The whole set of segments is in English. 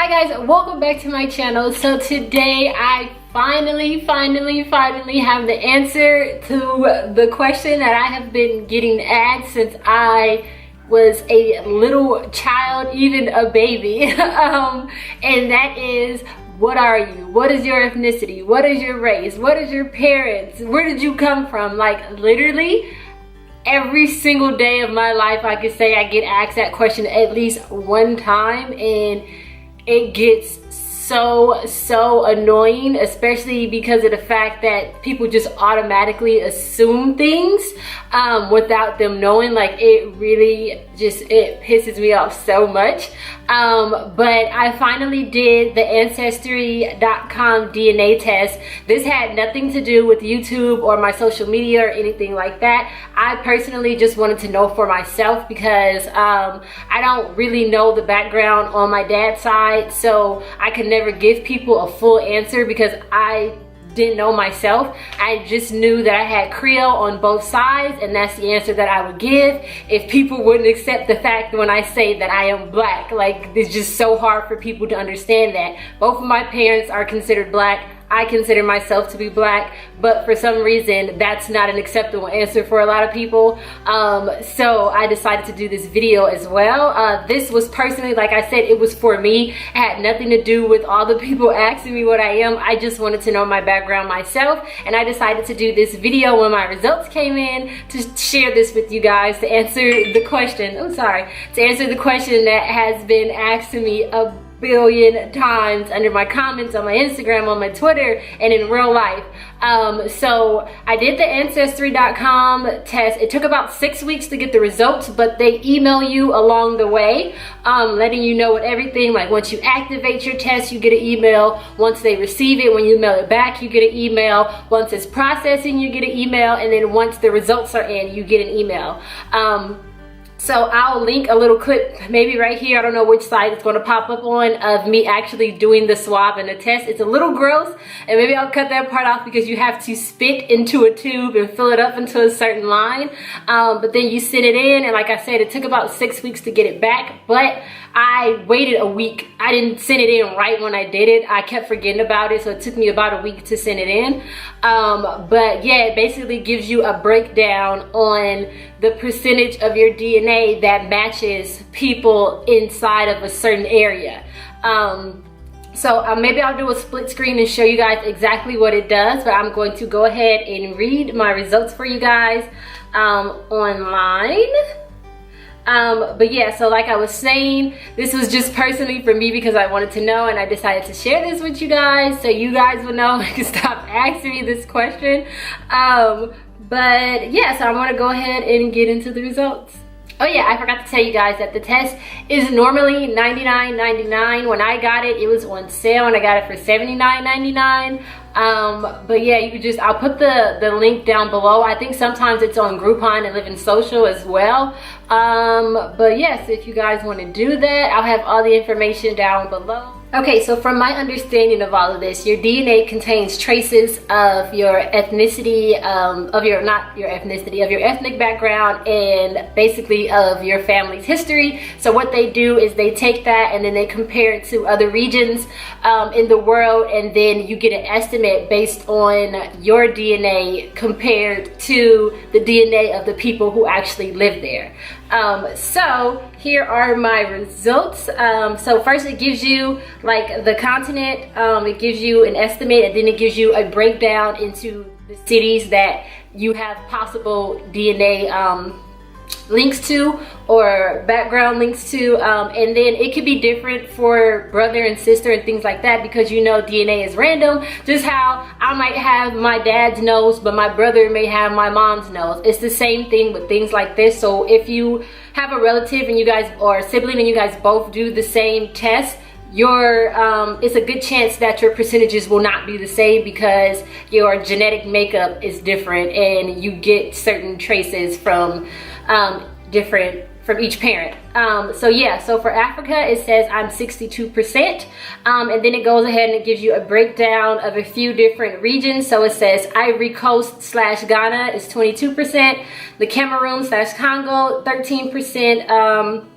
Hi guys, welcome back to my channel. So today I finally have the answer to the question that I have been getting asked since I was a little child, even a baby. And that is, what are you? What is your ethnicity? What is your race? What is your parents? Where did you come from? Like literally every single day of my life, I could say I get asked that question at least one time, and it gets so annoying, especially because of the fact that people just automatically assume things without them knowing. Like it really just, it pisses me off so much. But I finally did the Ancestry.com DNA test. This had nothing to do with YouTube or my social media or anything like that. I personally just wanted to know for myself because I don't really know the background on my dad's side, so I could never give people a full answer because I didn't know myself. I just knew that I had Creole on both sides, and that's the answer that I would give if people wouldn't accept the fact when I say that I am black. Like, it's just so hard for people to understand that. Both of my parents are considered black. I consider myself to be black, but for some reason that's not an acceptable answer for a lot of people. So I decided to do this video as well. This was personally, like I said, it was for me. It had nothing to do with all the people asking me what I am. I just wanted to know my background myself, and I decided to do this video when my results came in to share this with you guys, to answer the question, to answer the question that has been asked to me a billion times under my comments on my Instagram, on my Twitter, and in real life. So I did the Ancestry.com test. It took about 6 weeks to get the results, but they email you along the way, letting you know what everything, like once you activate your test, you get an email. Once they receive it, when you mail it back, you get an email. Once it's processing, you get an email. And then once the results are in, you get an email. So I'll link a little clip, maybe right here, I don't know which side it's going to pop up on, of me actually doing the swab and the test. It's a little gross, and maybe I'll cut that part off because you have to spit into a tube and fill it up into a certain line. But then you send it in, and like I said, it took about 6 weeks to get it back, but I waited a week. I didn't send it in right when I did it. I kept forgetting about it, so it took me about a week to send it in. But yeah, it basically gives you a breakdown on the percentage of your DNA that matches people inside of a certain area. So maybe I'll do a split screen and show you guys exactly what it does, but I'm going to go ahead and read my results for you guys online. But yeah, so like I was saying, this was just personally for me because I wanted to know, and I decided to share this with you guys so you guys would know and stop asking me this question. But yeah, so I'm gonna go ahead and get into the results. Oh yeah, I forgot to tell you guys that the test is normally $99.99. When I got it, it was on sale and I got it for $79.99. But yeah, you could just, I'll put the link down below. I think sometimes it's on Groupon and Living Social as well. But yes, if you guys want to do that, I'll have all the information down below. Okay, so from my understanding of all of this, your DNA contains traces of your ethnicity, of your ethnic background, and basically of your family's history. So what they do is they take that and then they compare it to other regions in the world, and then you get an estimate based on your DNA compared to the DNA of the people who actually live there. So here are my results. So first it gives you like the continent, it gives you an estimate, and then it gives you a breakdown into the cities that you have possible DNA links to or background links to, and then it could be different for brother and sister and things like that, because you know DNA is random. Just how I might have my dad's nose but my brother may have my mom's nose. It's the same thing with things like this. So if you have a relative and you guys, or a sibling, and you guys both do the same test, it's a good chance that your percentages will not be the same because your genetic makeup is different and you get certain traces from different from each parent. So yeah, so for Africa it says I'm 62%, and then it goes ahead and it gives you a breakdown of a few different regions. So it says Ivory Coast / Ghana is 22%, the Cameroon / Congo 13%,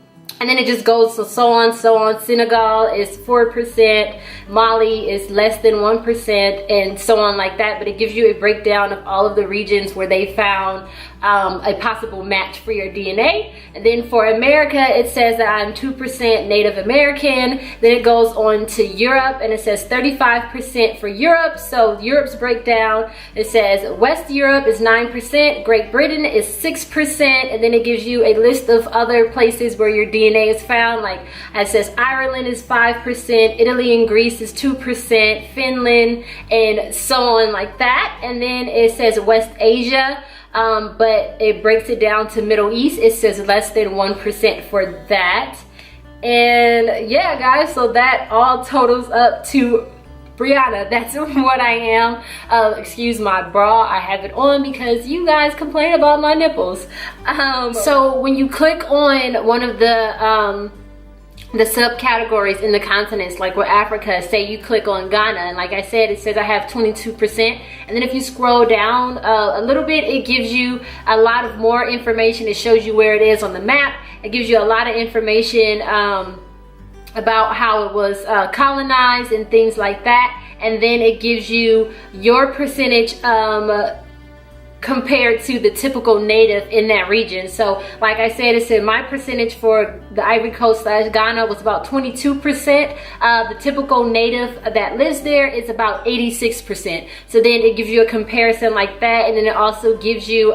And then it just goes so on. Senegal is 4%, Mali is less than 1%, and so on like that. But it gives you a breakdown of all of the regions where they found a possible match for your DNA. And then for America, it says that I'm 2% Native American. Then it goes on to Europe, and it says 35% for Europe. So Europe's breakdown, it says West Europe is 9%, Great Britain is 6%, and then it gives you a list of other places where your DNA is found. Like it says Ireland is 5%, Italy and Greece is 2%, Finland, and so on like that. And then it says West Asia, but it breaks it down to Middle East. It says less than 1% for that. And yeah, guys, so that all totals up to Brianna. That's what I am. Excuse my bra, I have it on because you guys complain about my nipples. So when you click on one of the subcategories in the continents, like with Africa, say you click on Ghana, and like I said, it says I have 22%. And then if you scroll down a little bit, it gives you a lot of more information. It shows you where it is on the map. It gives you a lot of information about how it was colonized and things like that. And then it gives you your percentage compared to the typical native in that region. So like I said, it said my percentage for the Ivory Coast / Ghana was about 22%. The typical native that lives there is about 86%. So then it gives you a comparison like that, and then it also gives you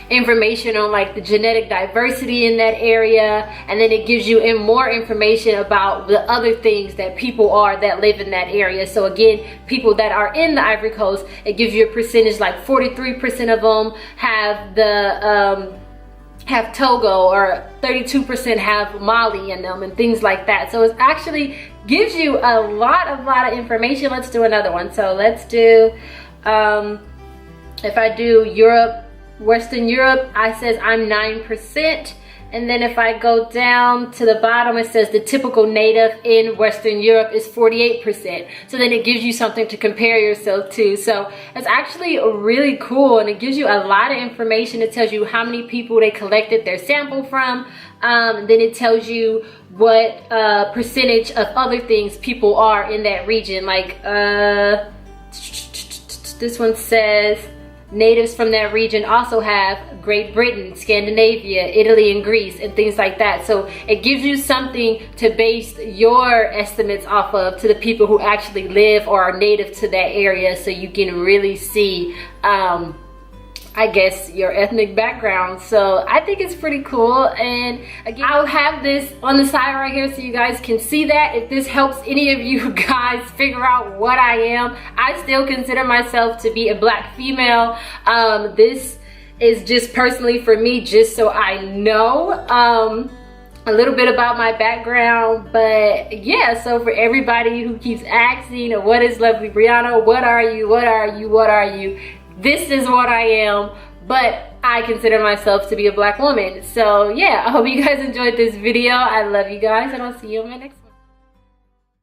information on like the genetic diversity in that area, and then it gives you more information about the other things that people are that live in that area. So again, people that are in the Ivory Coast, it gives you a percentage, like 43% of them have the have Togo, or 32% have Mali in them, and things like that. So it actually gives you a lot of information. Let's do another one. So let's do if I do Europe, Western Europe, I says I'm 9%. And then if I go down to the bottom, it says the typical native in Western Europe is 48%. So then it gives you something to compare yourself to. So it's actually really cool, and it gives you a lot of information. It tells you how many people they collected their sample from. Then it tells you what percentage of other things people are in that region. Like this one says natives from that region also have Great Britain, Scandinavia, Italy, and Greece, and things like that. So it gives you something to base your estimates off of to the people who actually live or are native to that area, so you can really see I guess your ethnic background. So I think it's pretty cool. And again, I'll have this on the side right here so you guys can see that. If this helps any of you guys figure out what I am, I still consider myself to be a black female. This is just personally for me, just so I know a little bit about my background. But yeah, so for everybody who keeps asking, what is Lovely Brianna, what are you, what are you, what are you, this is what I am, but I consider myself to be a black woman. So yeah, I hope you guys enjoyed this video. I love you guys, and I'll see you on my next one.